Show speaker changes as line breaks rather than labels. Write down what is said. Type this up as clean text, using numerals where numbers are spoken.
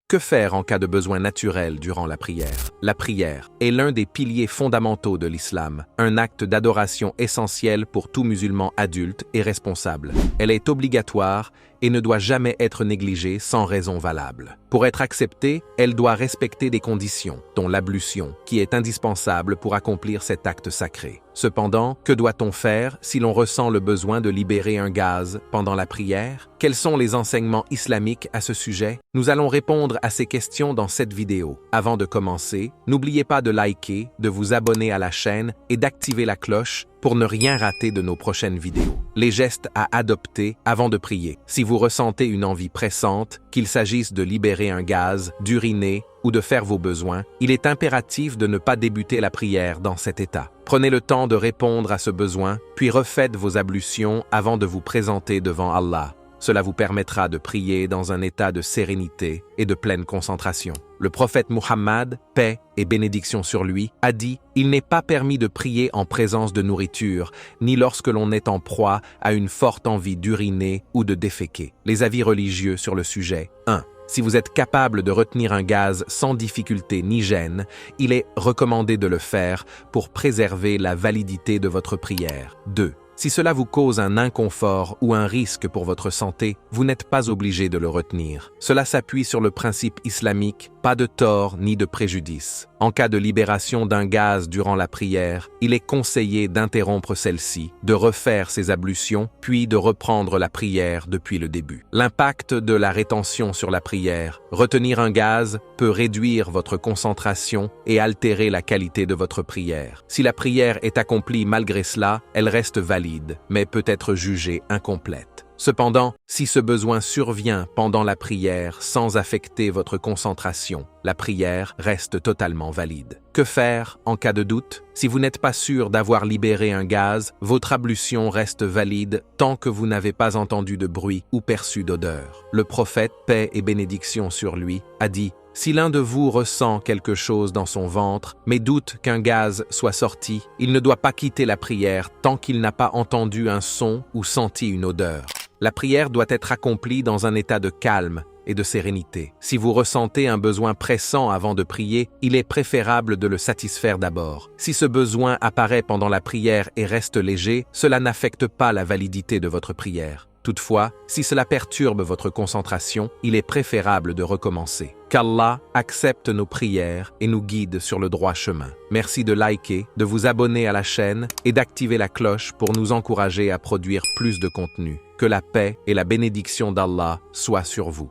Que faire en cas de besoin naturel durant la prière? La prière est l'un des piliers fondamentaux de l'islam, un acte d'adoration essentiel pour tout musulman adulte et responsable. Elle est obligatoire et ne doit jamais être négligée sans raison valable. Pour être acceptée, elle doit respecter des conditions, dont l'ablution, qui est indispensable pour accomplir cet acte sacré. Cependant, que doit-on faire si l'on ressent le besoin de libérer un gaz pendant la prière? Quels sont les enseignements islamiques à ce sujet? Nous allons répondre à ces questions dans cette vidéo. Avant de commencer, n'oubliez pas de liker, de vous abonner à la chaîne et d'activer la cloche pour ne rien rater de nos prochaines vidéos. Les gestes à adopter avant de prier. Si vous ressentez une envie pressante, qu'il s'agisse de libérer un gaz, d'uriner ou de faire vos besoins, il est impératif de ne pas débuter la prière dans cet état. Prenez le temps de répondre à ce besoin, puis refaites vos ablutions avant de vous présenter devant Allah. Cela vous permettra de prier dans un état de sérénité et de pleine concentration. Le prophète Muhammad, paix et bénédiction sur lui, a dit « Il n'est pas permis de prier en présence de nourriture, ni lorsque l'on est en proie à une forte envie d'uriner ou de déféquer. » Les avis religieux sur le sujet. 1. Si vous êtes capable de retenir un gaz sans difficulté ni gêne, il est recommandé de le faire pour préserver la validité de votre prière. 2. Si cela vous cause un inconfort ou un risque pour votre santé, vous n'êtes pas obligé de le retenir. Cela s'appuie sur le principe islamique, pas de tort ni de préjudice. En cas de libération d'un gaz durant la prière, il est conseillé d'interrompre celle-ci, de refaire ses ablutions, puis de reprendre la prière depuis le début. L'impact de la rétention sur la prière. Retenir un gaz peut réduire votre concentration et altérer la qualité de votre prière. Si la prière est accomplie malgré cela, elle reste valide, mais peut être jugée incomplète. Cependant, si ce besoin survient pendant la prière sans affecter votre concentration, la prière reste totalement valide. Que faire en cas de doute? Si vous n'êtes pas sûr d'avoir libéré un gaz, votre ablution reste valide tant que vous n'avez pas entendu de bruit ou perçu d'odeur. Le prophète, paix et bénédiction sur lui, a dit « Si l'un de vous ressent quelque chose dans son ventre, mais doute qu'un gaz soit sorti, il ne doit pas quitter la prière tant qu'il n'a pas entendu un son ou senti une odeur. » La prière doit être accomplie dans un état de calme et de sérénité. Si vous ressentez un besoin pressant avant de prier, il est préférable de le satisfaire d'abord. Si ce besoin apparaît pendant la prière et reste léger, cela n'affecte pas la validité de votre prière. Toutefois, si cela perturbe votre concentration, il est préférable de recommencer. Qu'Allah accepte nos prières et nous guide sur le droit chemin. Merci de liker, de vous abonner à la chaîne et d'activer la cloche pour nous encourager à produire plus de contenu. Que la paix et la bénédiction d'Allah soient sur vous.